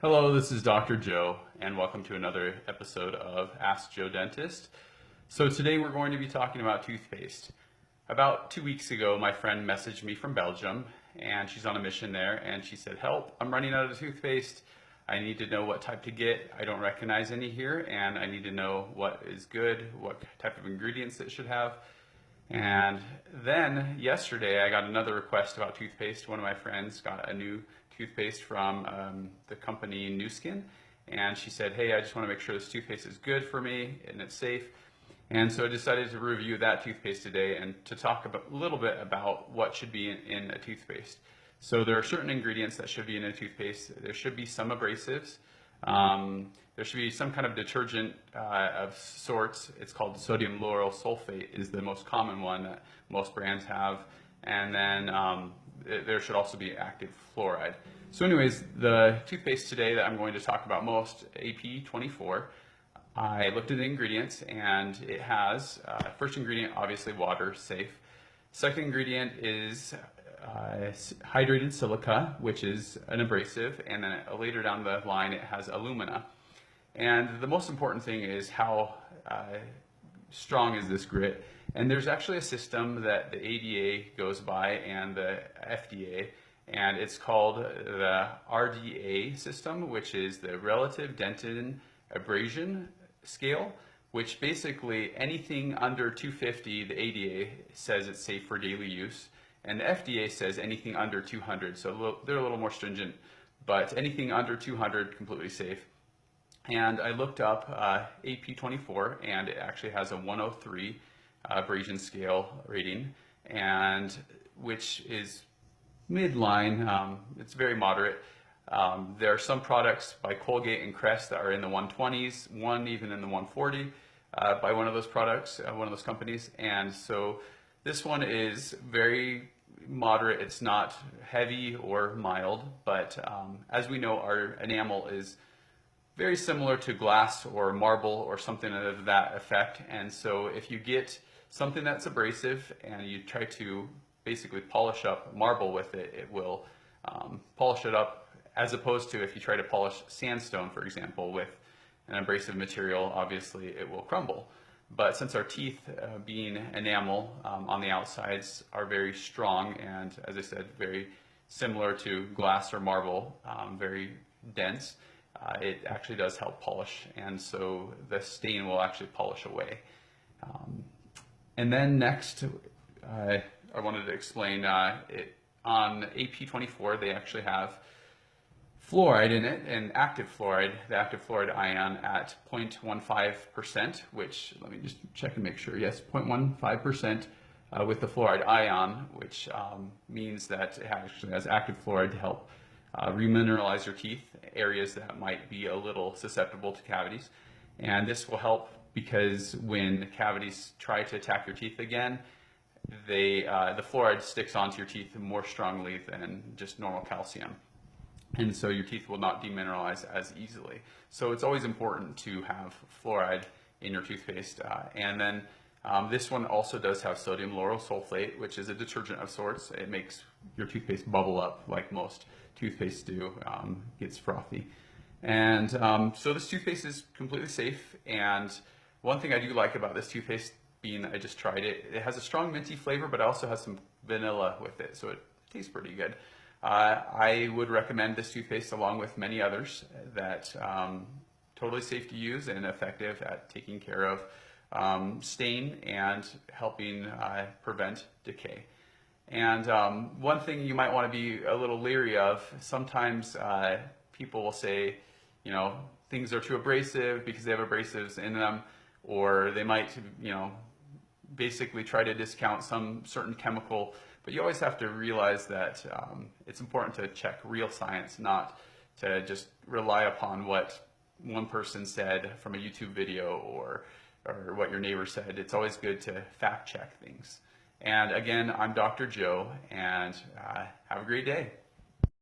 Hello, this is Dr. Joe, and welcome to another episode of Ask Joe Dentist. So today we're going to be talking about toothpaste. About 2 weeks ago, my friend messaged me from Belgium, and she's on a mission there, and she said, "Help, I'm running out of toothpaste. I need to know what type to get. I don't recognize any here, and I need to know what is good, what type of ingredients it should have." And then yesterday I got another request about toothpaste. One of my friends got a new toothpaste from the company Nu Skin, and she said, "Hey, I just want to make sure this toothpaste is good for me and it's safe." And so I decided to review that toothpaste today and to talk a little bit about what should be in a toothpaste. So there are certain ingredients that should be in a toothpaste. There should be some abrasives. There should be some kind of detergent of sorts. It's called sodium lauryl sulfate is the most common one that most brands have. And then there should also be active fluoride. So anyways, the toothpaste today that I'm going to talk about most, AP24, I looked at the ingredients and it has, first ingredient, obviously water, safe. Second ingredient is hydrated silica, which is an abrasive, and then later down the line it has alumina. And the most important thing is how strong is this grit. And there's actually a system that the ADA goes by and the FDA, and it's called the RDA system, which is the Relative Dentin Abrasion Scale, which basically anything under 250, the ADA says it's safe for daily use, and the FDA says anything under 200, so they're a little more stringent, but anything under 200, completely safe. And I looked up AP24, and it actually has a 103 abrasion scale rating, and which is midline. It's very moderate. There are some products by Colgate and Crest that are in the 120s, one even in the 140 by one of those products, one of those companies. And so this one is very moderate. It's not heavy or mild, but as we know, our enamel is very similar to glass or marble or something of that effect. And so if you get something that's abrasive and you try to basically polish up marble with it, it will polish it up, as opposed to if you try to polish sandstone, for example, with an abrasive material, obviously it will crumble. But since our teeth, being enamel on the outsides, are very strong and, as I said, very similar to glass or marble, very dense, it actually does help polish, and so the stain will actually polish away. And then next, I wanted to explain it on AP24, they actually have fluoride in it, and active fluoride, the active fluoride ion at 0.15%, which, let me just check and make sure, yes, 0.15% with the fluoride ion, which means that it actually has active fluoride to help remineralize your teeth, areas that might be a little susceptible to cavities. And this will help because when cavities try to attack your teeth again, the fluoride sticks onto your teeth more strongly than just normal calcium. And so your teeth will not demineralize as easily. So it's always important to have fluoride in your toothpaste. And then this one also does have sodium lauryl sulfate, which is a detergent of sorts. It makes your toothpaste bubble up like most toothpaste do, gets frothy. And so this toothpaste is completely safe. And one thing I do like about this toothpaste, being I just tried it, it has a strong minty flavor, but it also has some vanilla with it, so it tastes pretty good. I would recommend this toothpaste along with many others that totally safe to use and effective at taking care of stain and helping prevent decay. And one thing you might want to be a little leery of, sometimes people will say, you know, things are too abrasive because they have abrasives in them, or they might, you know, basically try to discount some certain chemical. But you always have to realize that it's important to check real science, not to just rely upon what one person said from a YouTube video or what your neighbor said. It's always good to fact check things. And again, I'm Dr. Joe, and have a great day.